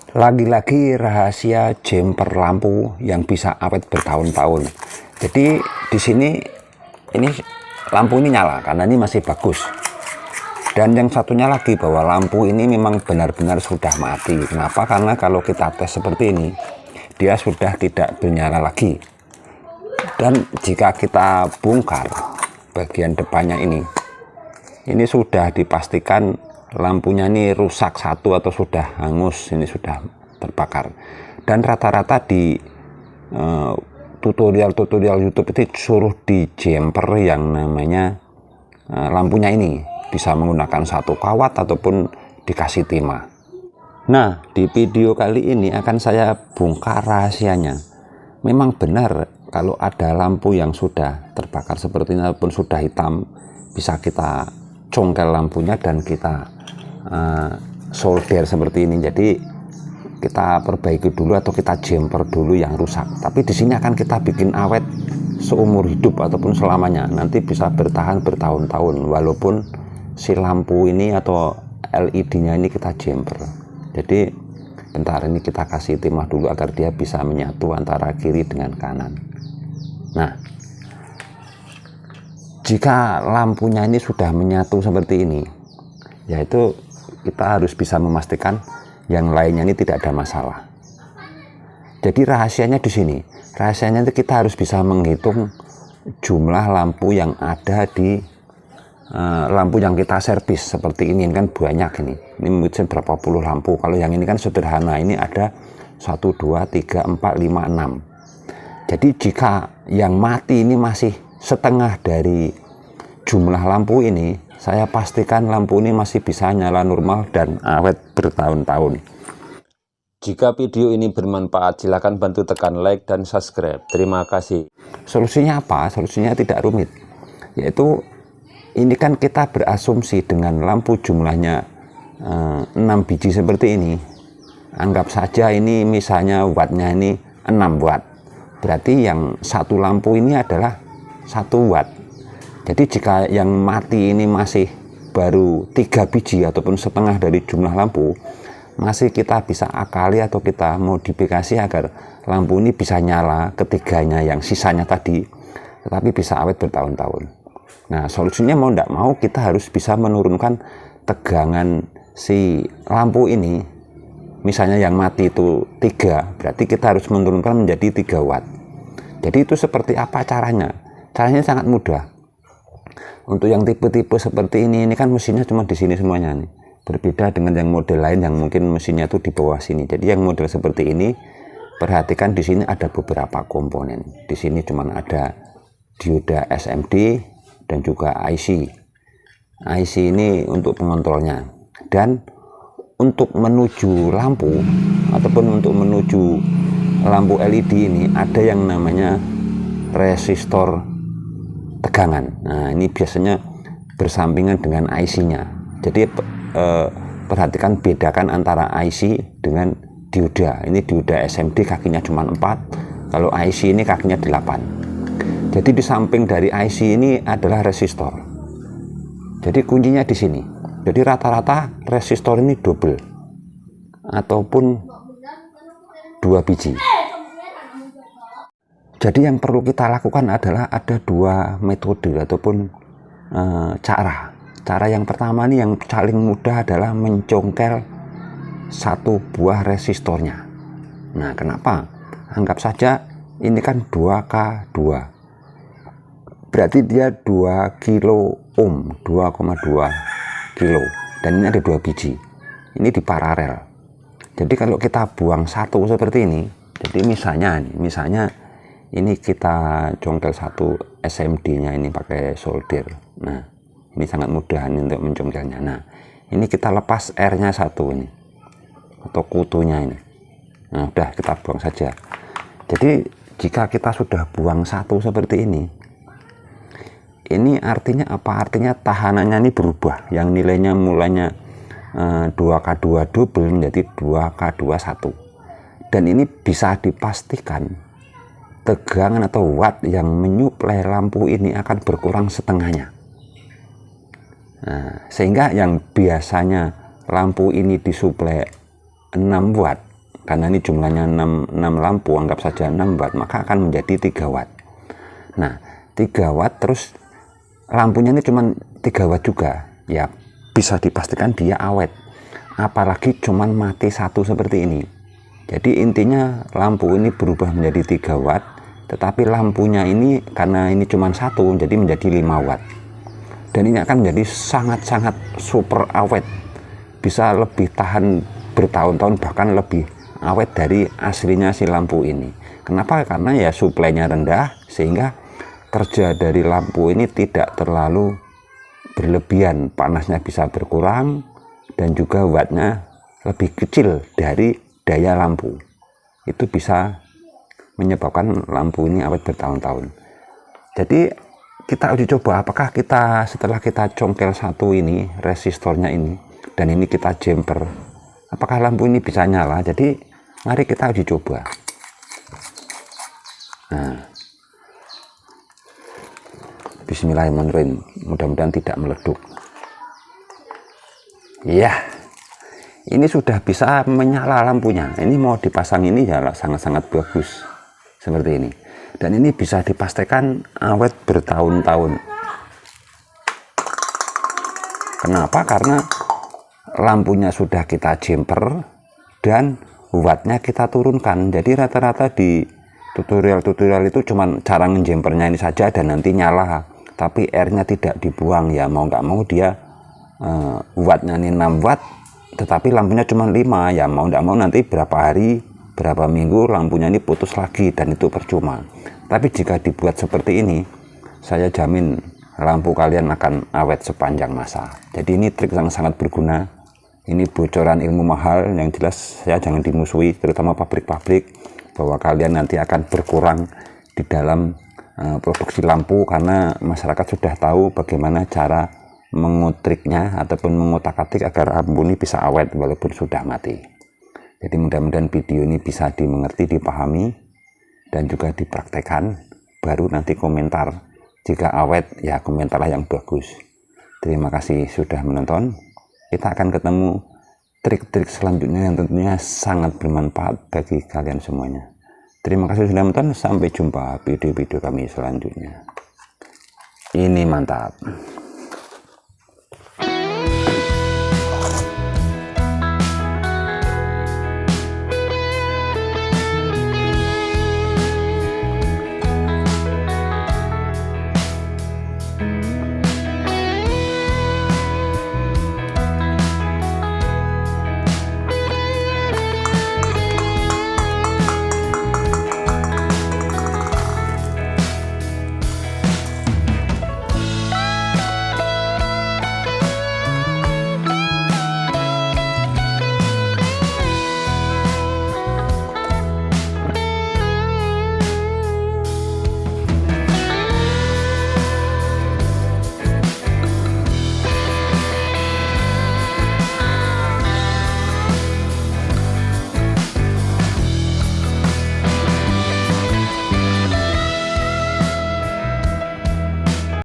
Lagi-lagi rahasia jumper lampu yang bisa awet bertahun-tahun. Jadi di sini ini lampu ini nyala karena ini masih bagus. Dan yang satunya lagi bahwa lampu ini memang benar-benar sudah mati. Kenapa? Karena kalau kita tes seperti ini, dia sudah tidak bernyala lagi. Dan jika kita bongkar bagian depannya ini sudah dipastikan lampunya ini rusak satu atau sudah hangus, ini sudah terbakar. Dan rata-rata di tutorial YouTube itu suruh di jumper yang namanya lampunya ini bisa menggunakan satu kawat ataupun dikasih timah. Nah, di video kali ini akan saya bongkar rahasianya. Memang benar kalau ada lampu yang sudah terbakar seperti ini ataupun sudah hitam, bisa kita congkel lampunya dan kita solder seperti ini. Jadi kita perbaiki dulu atau kita jumper dulu yang rusak. Tapi di sini akan kita bikin awet seumur hidup ataupun selamanya. Nanti bisa bertahan bertahun-tahun walaupun si lampu ini atau LED-nya ini kita jumper. Jadi bentar ini kita kasih timah dulu agar dia bisa menyatu antara kiri dengan kanan. Nah, jika lampunya ini sudah menyatu seperti ini, yaitu kita harus bisa memastikan yang lainnya ini tidak ada masalah. Jadi rahasianya di sini. Rahasianya itu kita harus bisa menghitung jumlah lampu yang ada di lampu yang kita servis seperti ini kan banyak ini. Ini mungkin berapa puluh lampu. Kalau yang ini kan sederhana, ini ada 1, 2, 3, 4, 5, 6. Jadi jika yang mati ini masih setengah dari jumlah lampu ini, saya pastikan lampu ini masih bisa nyala normal dan awet bertahun-tahun. Jika video ini bermanfaat, silakan bantu tekan like dan subscribe. Terima kasih. Solusinya apa? Solusinya tidak rumit, yaitu ini kan kita berasumsi dengan lampu jumlahnya 6 biji seperti ini. Anggap saja ini misalnya wattnya ini 6 watt. Berarti yang satu lampu ini adalah 1 watt. Jadi jika yang mati ini masih baru 3 biji ataupun setengah dari jumlah lampu, masih kita bisa akali atau kita modifikasi agar lampu ini bisa nyala ketiganya yang sisanya tadi, tetapi bisa awet bertahun-tahun. Nah, solusinya mau tidak mau kita harus bisa menurunkan tegangan si lampu ini. Misalnya yang mati itu 3, berarti kita harus menurunkan menjadi 3 watt. Jadi itu seperti apa caranya? Caranya sangat mudah. Untuk yang tipe-tipe seperti ini kan mesinnya cuma di sini semuanya nih. Berbeda dengan yang model lain yang mungkin mesinnya itu di bawah sini. Jadi yang model seperti ini, perhatikan di sini ada beberapa komponen. Di sini cuma ada dioda SMD dan juga IC. IC ini untuk pengontrolnya. Dan untuk menuju lampu ataupun untuk menuju lampu LED ini ada yang namanya resistor tegangan. Nah, ini biasanya bersampingan dengan IC-nya. Jadi perhatikan, bedakan antara IC dengan dioda. Ini dioda SMD kakinya cuma 4, kalau IC ini kakinya 8. Jadi di samping dari IC ini adalah resistor. Jadi kuncinya di sini. Jadi rata-rata resistor ini double ataupun 2 biji. Jadi yang perlu kita lakukan adalah ada 2 metode ataupun cara. Cara yang pertama nih yang paling mudah adalah mencongkel 1 buah resistornya. Nah, kenapa? Anggap saja ini kan 2K2. Berarti dia 2 kilo ohm, 2,2 kilo. Dan ini ada 2 biji. Ini di paralel. Jadi kalau kita buang satu seperti ini, jadi misalnya ini kita congkel 1 SMD-nya ini pakai solder. Nah, ini sangat mudah ini untuk mencongkelnya. Nah, ini kita lepas R-nya 1 ini atau kutunya ini. Nah, udah kita buang saja. Jadi jika kita sudah buang 1 seperti ini artinya apa? Artinya tahanannya ini berubah. Yang nilainya mulanya 2K2 double menjadi 2K21. Dan ini bisa dipastikan tegangan atau watt yang menyuplai lampu ini akan berkurang setengahnya. Nah, sehingga yang biasanya lampu ini disuplai 6 watt karena ini jumlahnya 6 lampu, anggap saja 6 watt, maka akan menjadi 3 watt. Nah 3 watt terus lampunya ini cuma 3 watt juga, ya bisa dipastikan dia awet, apalagi cuman mati satu seperti ini. Jadi intinya lampu ini berubah menjadi 3 watt, tetapi lampunya ini karena ini cuma satu jadi menjadi 5 watt, dan ini akan menjadi sangat-sangat super awet, bisa lebih tahan bertahun-tahun, bahkan lebih awet dari aslinya si lampu ini. Kenapa? Karena ya suplainya rendah, sehingga kerja dari lampu ini tidak terlalu berlebihan, panasnya bisa berkurang, dan juga wattnya lebih kecil dari daya lampu. Itu bisa menyebabkan lampu ini awet bertahun-tahun. Jadi kita uji coba apakah kita setelah kita congkel satu ini resistornya ini, dan ini kita jumper, apakah lampu ini bisa nyala. Jadi mari kita uji coba. Nah, bismillahirrahmanirrahim, mudah-mudahan tidak meleduk. Ya, ini sudah bisa menyala lampunya. Ini mau dipasang ini ya sangat-sangat bagus seperti ini, dan ini bisa dipastikan awet bertahun-tahun. Kenapa? Karena lampunya sudah kita jumper dan wattnya kita turunkan. Jadi rata-rata di tutorial itu cuman cara ngejumpernya ini saja dan nanti nyala, tapi airnya tidak dibuang. Ya mau nggak mau dia wattnya ini 6 watt, tetapi lampunya cuma 5. Ya mau nggak mau nanti berapa hari, berapa minggu lampunya ini putus lagi, dan itu percuma. Tapi jika dibuat seperti ini, saya jamin lampu kalian akan awet sepanjang masa. Jadi ini trik yang sangat berguna. Ini bocoran ilmu mahal yang jelas ya, jangan dimusuhi, terutama pabrik-pabrik, bahwa kalian nanti akan berkurang di dalam produksi lampu, karena masyarakat sudah tahu bagaimana cara mengutriknya ataupun mengotak-atik agar lampu ini bisa awet walaupun sudah mati. Jadi mudah-mudahan video ini bisa dimengerti, dipahami, dan juga dipraktekkan. Baru nanti komentar, jika awet ya komentarlah yang bagus. Terima kasih sudah menonton. Kita akan ketemu trik-trik selanjutnya yang tentunya sangat bermanfaat bagi kalian semuanya. Terima kasih sudah menonton, sampai jumpa video-video kami selanjutnya. Ini mantap.